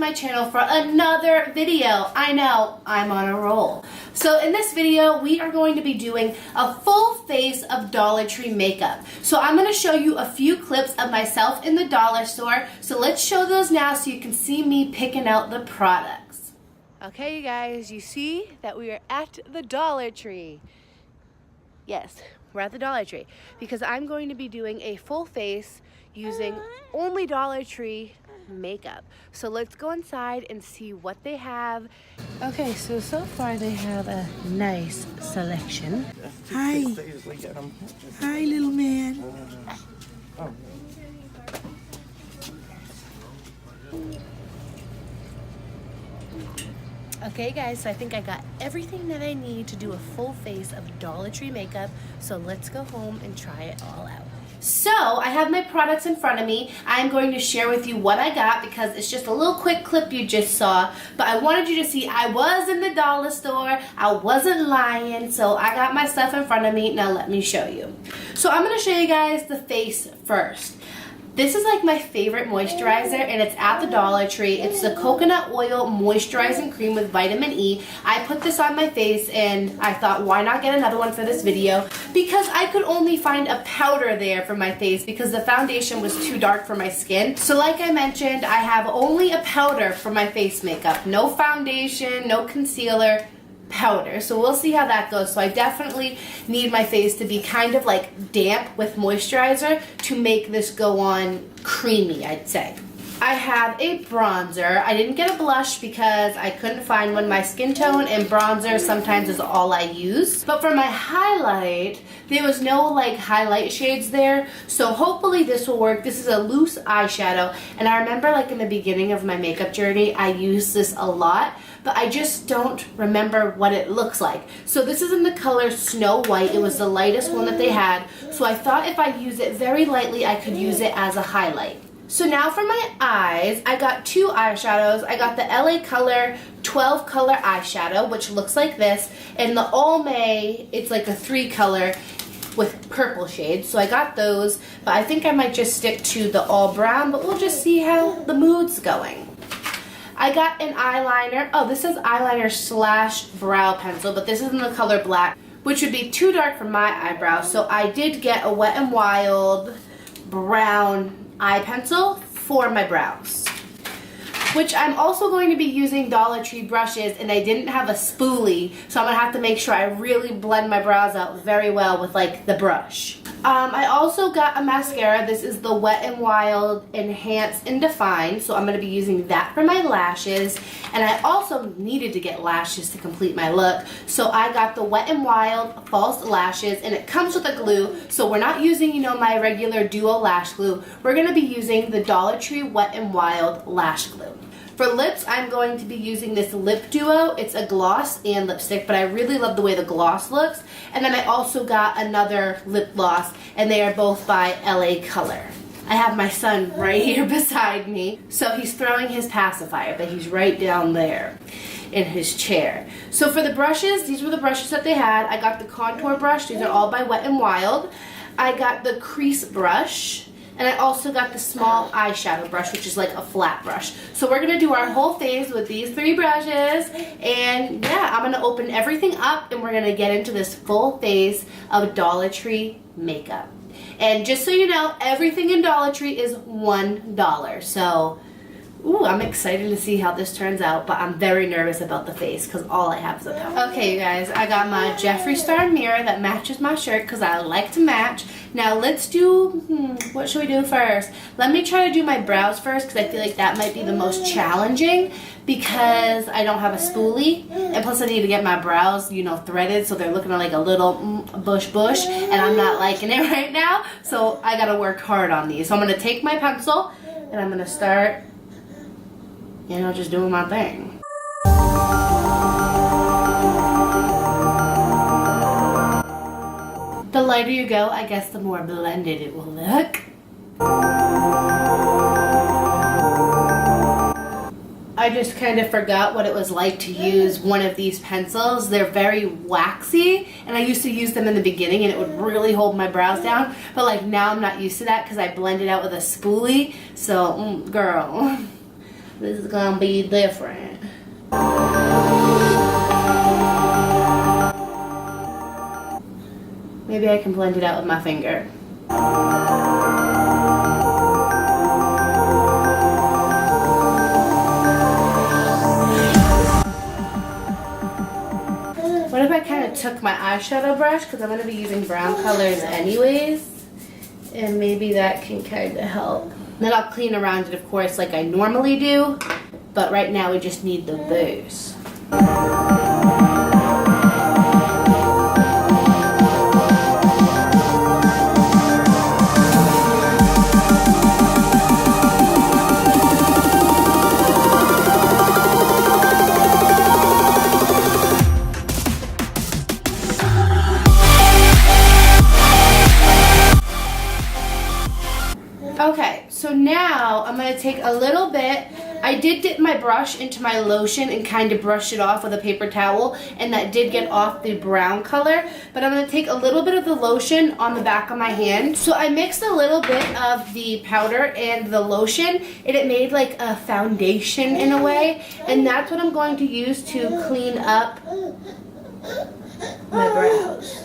my channel for another video. I know, I'm on a roll. So in this video, we are going to be doing a full face of Dollar Tree makeup. So I'm going to show you a few clips of myself in the dollar store. So let's show those now so you can see me picking out the products. Okay, you guys, you see that we are at the Dollar Tree. Yes, we're at the Dollar Tree because I'm going to be doing a full face using only Dollar Tree makeup. So let's go inside and see what they have. Okay, so far they have a nice selection. Hi. Hi, little man. Okay guys, so I think I got everything that I need to do a full face of Dollar Tree makeup. So let's go home and try it all out. So I have my products in front of me. I'm going to share with you what I got because it's just a little quick clip you just saw. But I wanted you to see I was in the dollar store. I wasn't lying. So I got my stuff in front of me. Now let me show you. So I'm going to show you guys the face first. This is like my favorite moisturizer and it's at the Dollar Tree. It's the coconut oil moisturizing cream with vitamin E. I put this on my face and I thought why not get another one for this video because I could only find a powder there for my face because the foundation was too dark for my skin. So like I mentioned, I have only a powder for my face makeup. No foundation, no concealer, powder. So we'll see how that goes. So I definitely need my face to be kind of like damp with moisturizer to make this go on creamy, I'd say. I have a bronzer. I didn't get a blush because I couldn't find one. My skin tone and bronzer sometimes is all I use. But for my highlight, there was no like highlight shades there. So hopefully this will work. This is a loose eyeshadow. And I remember like in the beginning of my makeup journey, I used this a lot. But I just don't remember what it looks like. So this is in the color Snow White. It was the lightest one that they had. So I thought if I use it very lightly, I could use it as a highlight. So now for my eyes, I got two eyeshadows. I got the LA Color 12 color eyeshadow, which looks like this. And the Almay, it's like a 3 color with purple shades. So I got those, but I think I might just stick to the all brown, but we'll just see how the mood's going. I got an eyeliner. Oh, this is eyeliner slash brow pencil, but this is in the color black, which would be too dark for my eyebrows. So I did get a Wet n Wild brown eye pencil for my brows, which I'm also going to be using Dollar Tree brushes, and I didn't have a spoolie, so I'm gonna have to make sure I really blend my brows out very well with like the brush. I also got a mascara. This is the Wet n Wild Enhance and Define, so I'm going to be using that for my lashes. And I also needed to get lashes to complete my look, so I got the Wet n Wild False Lashes, and it comes with a glue, so we're not using, you know, my regular Duo Lash Glue. We're going to be using the Dollar Tree Wet n Wild Lash Glue. For lips, I'm going to be using this Lip Duo. It's a gloss and lipstick, but I really love the way the gloss looks. And then I also got another lip gloss, and they are both by LA Color. I have my son right here beside me. So he's throwing his pacifier, but he's right down there in his chair. So for the brushes, these were the brushes that they had. I got the contour brush. These are all by Wet n Wild. I got the crease brush. And I also got the small eyeshadow brush, which is like a flat brush. So we're going to do our whole face with these 3 brushes. And yeah, I'm going to open everything up and we're going to get into this full face of Dollar Tree makeup. And just so you know, everything in Dollar Tree is $1. So, ooh, I'm excited to see how this turns out, but I'm very nervous about the face because all I have is a powder. Okay, you guys, I got my Jeffree Star mirror that matches my shirt because I like to match. Now let's do, what should we do first? Let me try to do my brows first because I feel like that might be the most challenging because I don't have a spoolie. And plus I need to get my brows, you know, threaded so they're looking like a little bush and I'm not liking it right now. So I gotta work hard on these. So I'm gonna take my pencil and I'm gonna start, you know, just doing my thing. The lighter you go, I guess the more blended it will look. I just kind of forgot what it was like to use one of these pencils. They're very waxy, and I used to use them in the beginning and it would really hold my brows down. But like now I'm not used to that because I blend it out with a spoolie. So, girl. This is gonna be different. Maybe I can blend it out with my finger. What if I kind of took my eyeshadow brush, because I'm going to be using brown colors anyways, and maybe that can kind of help. Then I'll clean around it, of course, like I normally do, but right now we just need the base. Okay, so now I'm going to take a little bit. I did dip my brush into my lotion and kind of brush it off with a paper towel, and that did get off the brown color, but I'm going to take a little bit of the lotion on the back of my hand. So I mixed a little bit of the powder and the lotion, and it made like a foundation in a way, and that's what I'm going to use to clean up my brows.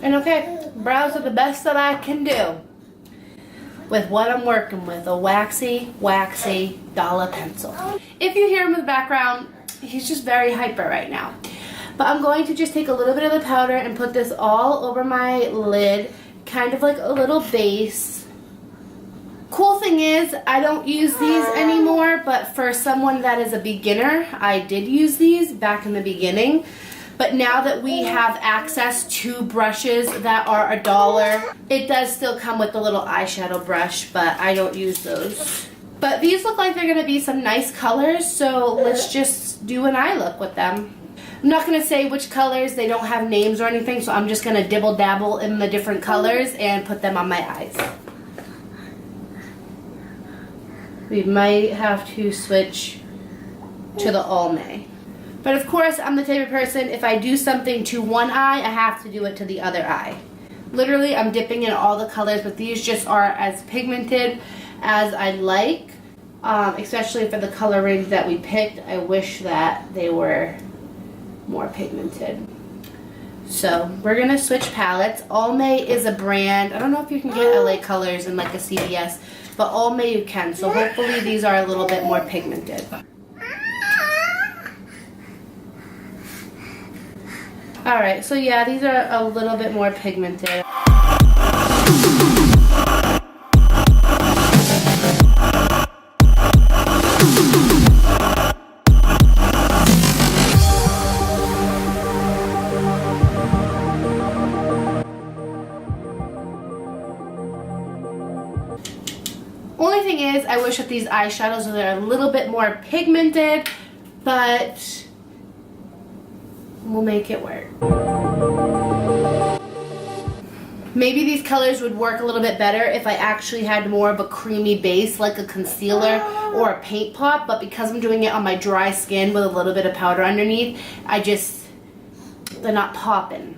And okay, brows are the best that I can do with what I'm working with, a waxy dollar pencil. If you hear him in the background, he's just very hyper right now. But I'm going to just take a little bit of the powder and put this all over my lid, kind of like a little base. Cool thing is, I don't use these anymore, but for someone that is a beginner, I did use these back in the beginning. But now that we have access to brushes that are $1, it does still come with the little eyeshadow brush, but I don't use those. But these look like they're going to be some nice colors, so let's just do an eye look with them. I'm not going to say which colors, they don't have names or anything, so I'm just going to dibble dabble in the different colors and put them on my eyes. We might have to switch to the Almay. But of course, I'm the type of person, if I do something to one eye, I have to do it to the other eye. Literally, I'm dipping in all the colors, but these just are as pigmented as I like, especially for the color range that we picked. I wish that they were more pigmented. So, we're going to switch palettes. Almay is a brand. I don't know if you can get LA Colors in like a CVS, but Almay you can. So hopefully these are a little bit more pigmented. Alright, so yeah, these are a little bit more pigmented. Only thing is, I wish that these eyeshadows were a little bit more pigmented, but we'll make it work. Maybe these colors would work a little bit better if I actually had more of a creamy base, like a concealer or a paint pot, but because I'm doing it on my dry skin with a little bit of powder underneath, they're not popping.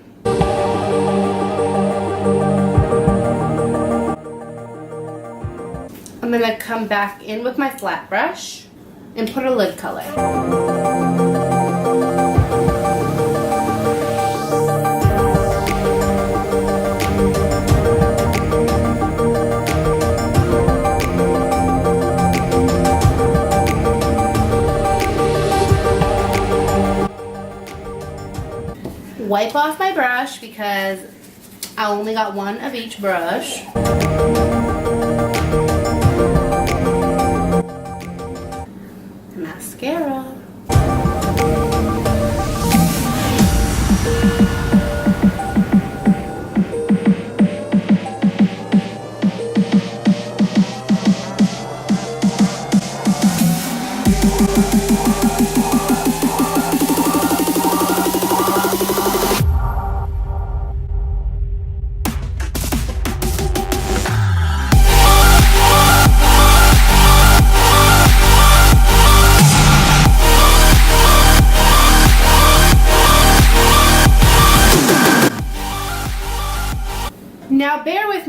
I'm gonna come back in with my flat brush and put a lid color. Wipe off my brush because I only got one of each brush. Mascara.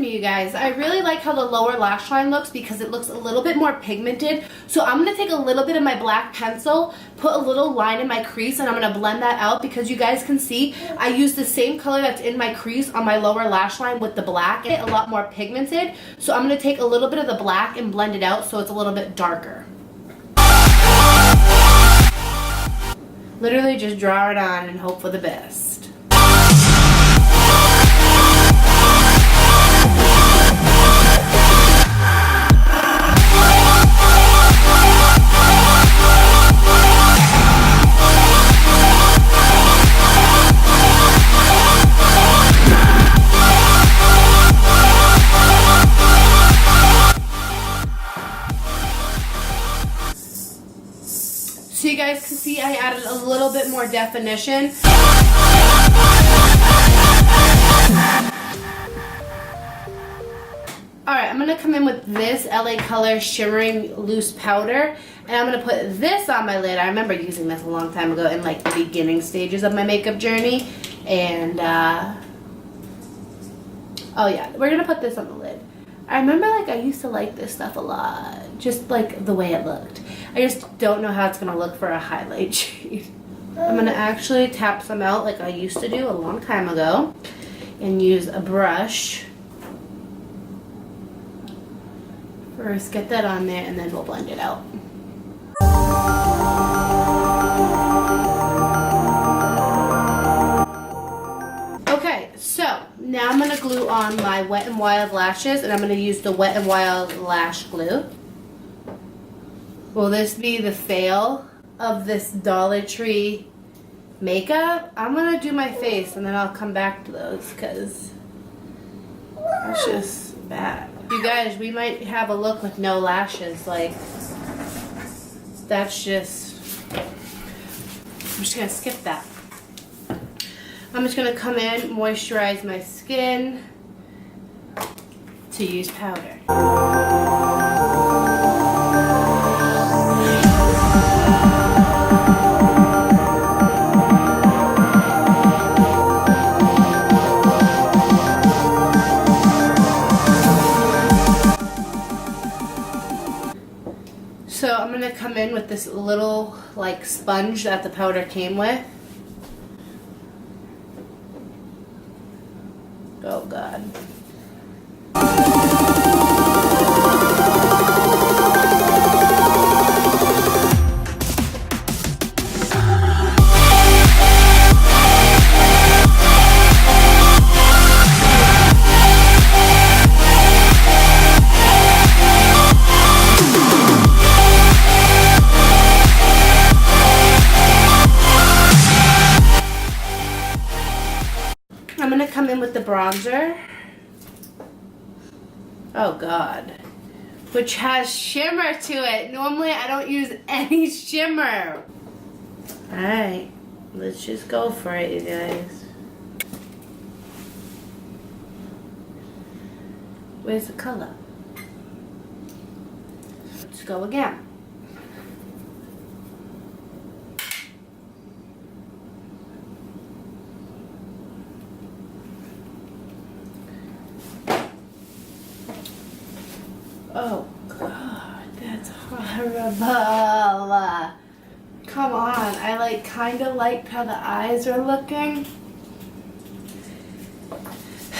me, you guys. I really like how the lower lash line looks because it looks a little bit more pigmented. So I'm going to take a little bit of my black pencil, put a little line in my crease, and I'm going to blend that out because you guys can see I use the same color that's in my crease on my lower lash line with the black. It's a lot more pigmented. So I'm going to take a little bit of the black and blend it out so it's a little bit darker. Literally just draw it on and hope for the best. So you guys can see I added a little bit more definition. Alright, I'm going to come in with this LA Color Shimmering Loose Powder. And I'm going to put this on my lid. I remember using this a long time ago in like the beginning stages of my makeup journey. And, oh yeah, we're going to put this on the lid. I remember like I used to like this stuff a lot. Just like the way it looked. I just don't know how it's going to look for a highlight shade. I'm going to actually tap some out like I used to do a long time ago. And use a brush. First get that on there and then we'll blend it out. Okay, so now I'm going to glue on my Wet n Wild lashes and I'm going to use the Wet n Wild lash glue. Will this be the fail of this Dollar Tree makeup? I'm going to do my face and then I'll come back to those because that's just bad. You guys, we might have a look with no lashes. Like, that's just, I'm just going to skip that. I'm just going to come in, moisturize my skin to use powder. So I'm going to come in with this little like sponge that the powder came with. Oh God. I'm going to come in with the bronzer. Oh God. Which has shimmer to it. Normally I don't use any shimmer. Alright. Let's just go for it, you guys. Where's the color? Let's go again. Oh God, that's horrible. Come on, I like kind of liked how the eyes are looking.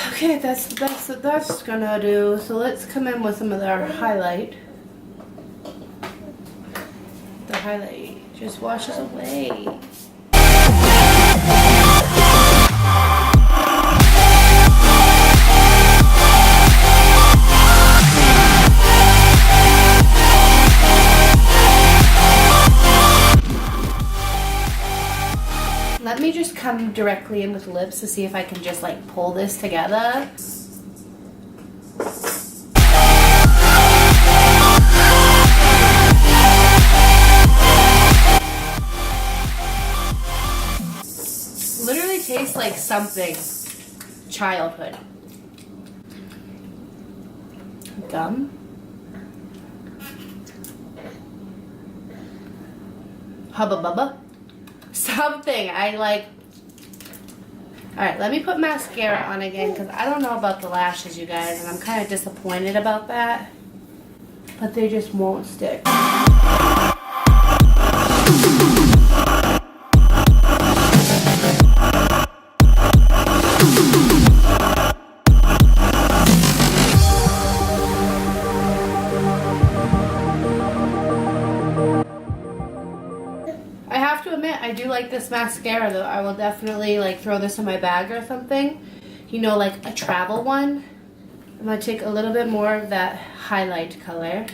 Okay, that's the best that that's gonna do. So let's come in with some of our highlight. The highlight just washes away. Let me just come directly in with lips to see if I can just like pull this together. Literally tastes like something childhood. Gum? Hubba Bubba? Something. I like Alright, let me put mascara on again because I don't know about the lashes, you guys, and I'm kind of disappointed about that. But they just won't stick. I have to admit, I do like this mascara though. I will definitely like throw this in my bag or something. You know, like a travel one. I'm going to take a little bit more of that highlight color.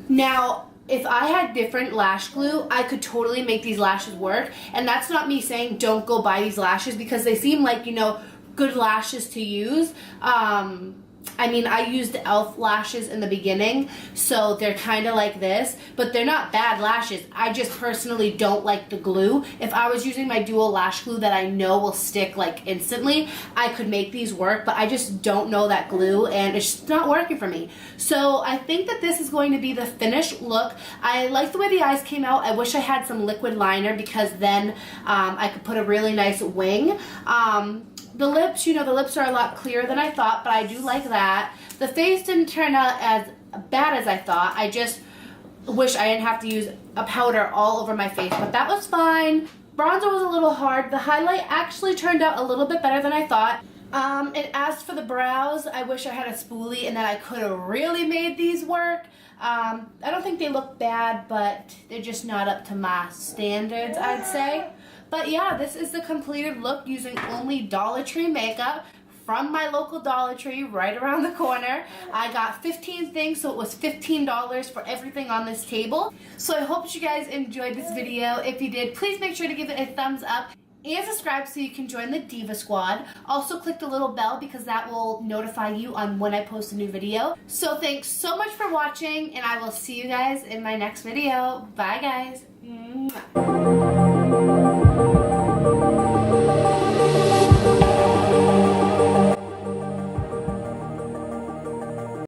Now, if I had different lash glue, I could totally make these lashes work. And that's not me saying don't go buy these lashes because they seem like, you know, good lashes to use. I mean, I used e.l.f. lashes in the beginning, so they're kind of like this, but they're not bad lashes. I just personally don't like the glue. If I was using my dual lash glue that I know will stick like instantly, I could make these work, but I just don't know that glue, and it's just not working for me. So I think that this is going to be the finished look. I like the way the eyes came out. I wish I had some liquid liner because then I could put a really nice wing. The lips, you know, the lips are a lot clearer than I thought, but I do like that. The face didn't turn out as bad as I thought. I just wish I didn't have to use a powder all over my face, but that was fine. Bronzer was a little hard. The highlight actually turned out a little bit better than I thought. And as for the brows, I wish I had a spoolie and that I could have really made these work. I don't think they look bad, but they're just not up to my standards, I'd say. But yeah, this is the completed look using only Dollar Tree makeup from my local Dollar Tree right around the corner. I got 15 things, so it was $15 for everything on this table. So I hope you guys enjoyed this video. If you did, please make sure to give it a thumbs up and subscribe so you can join the Diva Squad. Also click the little bell because that will notify you on when I post a new video. So thanks so much for watching, and I will see you guys in my next video. Bye guys. Mwah.